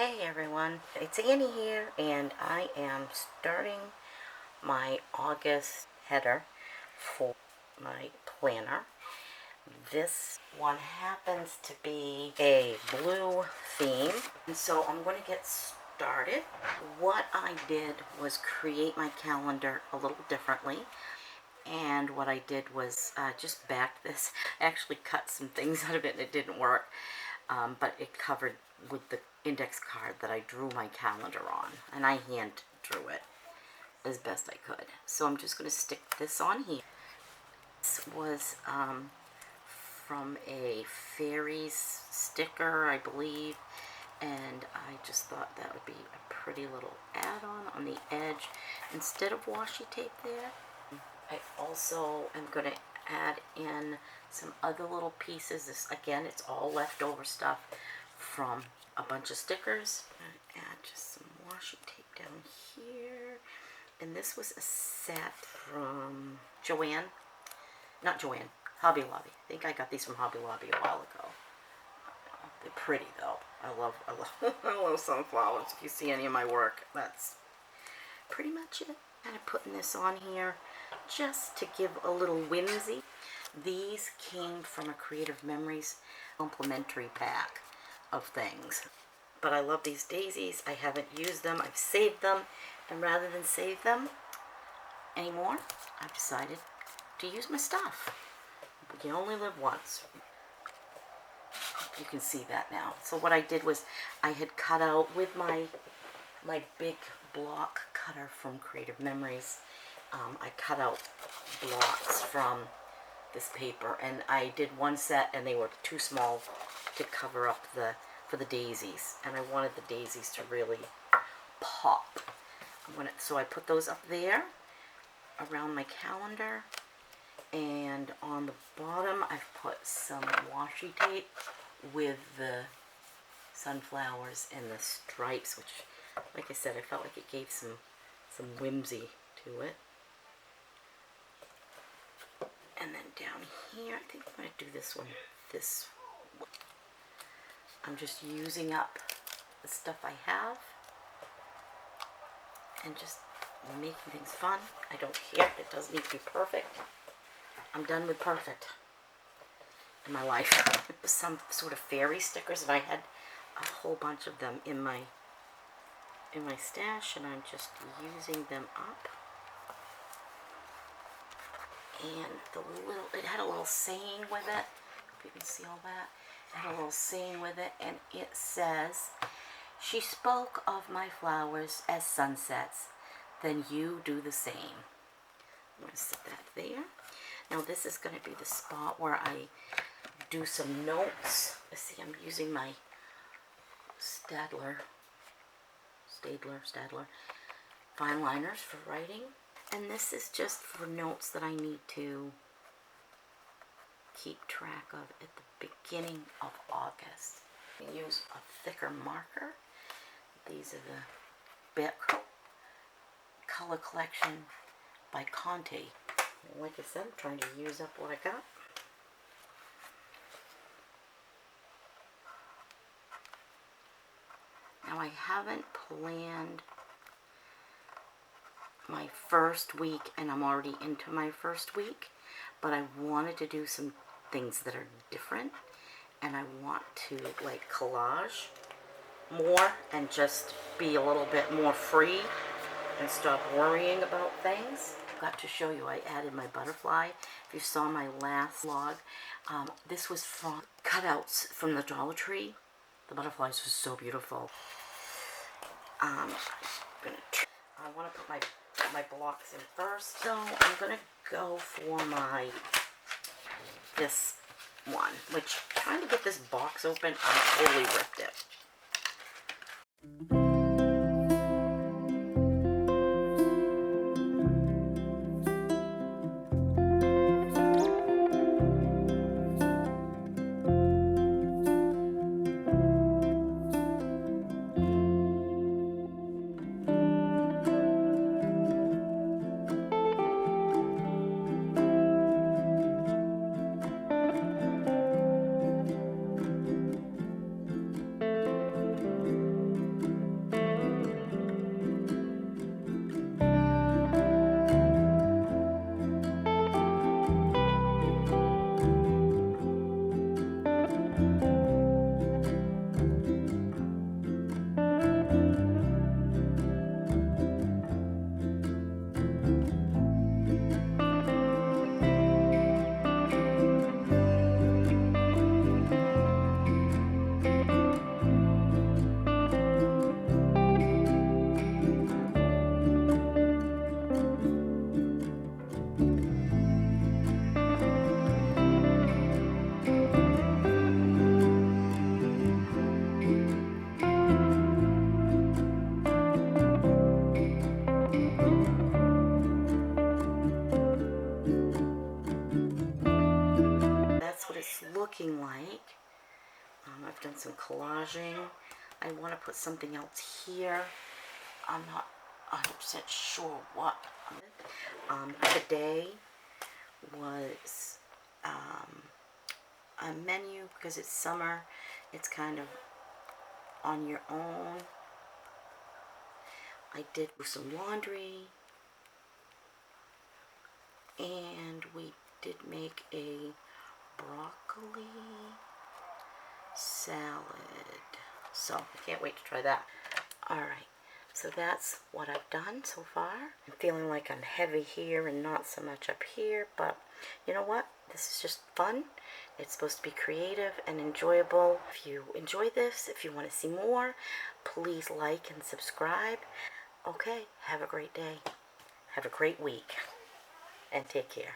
Hey everyone, it's Annie here, and I am starting my August header for my planner. This one happens to be a blue theme, and so I'm going to get started. What I did was create my calendar a little differently. And what I did was just back this. I actually cut some things out of it and it didn't work. But it covered with the index card that I drew my calendar on. And I hand drew it as best I could. So I'm just going to stick this on here. This was from a fairies sticker, I believe. And I just thought that would be a pretty little add-on on the edge instead of washi tape there. I also am going to add in some other little pieces. This, again, it's all leftover stuff from a bunch of stickers. I'm going to add just some washi tape down here. And this was a set from Hobby Lobby. I think I got these from Hobby Lobby a while ago. They're pretty though. I love I love sunflowers. If you see any of my work, that's pretty much it. Kind of putting this on here just to give a little whimsy. These came from a Creative Memories complimentary pack of things. But I love these daisies. I haven't used them. I've saved them. And rather than save them anymore, I've decided to use my stuff. You only live once. You can see that now. So what I did was I had cut out with my big block cutter from Creative Memories. I cut out blocks from this paper, and I did one set and they were too small to cover up for the daisies, and I wanted the daisies to really pop. So I put those up there around my calendar, and on the bottom I've put some washi tape with the sunflowers and the stripes, which, like I said, I felt like it gave some whimsy to it. And then down here, I think I'm going to do this one. I'm just using up the stuff I have and just making things fun. I don't care. It doesn't need to be perfect. I'm done with perfect in my life. Some sort of fairy stickers, and I had a whole bunch of them in my stash, and I'm just using them up. And it had a little saying with it. Hope you can see all that. It had a little saying with it, and it says, "She spoke of my flowers as sunsets, then you do the same." I'm going to set that there. Now this is going to be the spot where I do some notes. Let's see, I'm using my Stadler fine liners for writing. And this is just for notes that I need to keep track of at the beginning of August. I use a thicker marker. These are the Bic Color Collection by Conte. Like I said, I'm trying to use up what I got. Now I haven't planned my first week, and I'm already into my first week, but I wanted to do some things that are different, and I want to like collage more and just be a little bit more free and stop worrying about things. I've got to show you, I added my butterfly. If you saw my last vlog, this was from cutouts from the Dollar Tree. The butterflies were so beautiful. I want to put my blocks in first, so I'm going to go for this one, which, trying to get this box open, I totally ripped it. put something else here. I'm not 100% sure what. Today was a menu because it's summer. It's kind of on your own. I did some laundry, and we did make a broccoli salad. So I can't wait to try that. Alright, so that's what I've done so far. I'm feeling like I'm heavy here and not so much up here, but you know what? This is just fun. It's supposed to be creative and enjoyable. If you enjoy this, if you want to see more, please like and subscribe. Okay, have a great day. Have a great week. And take care.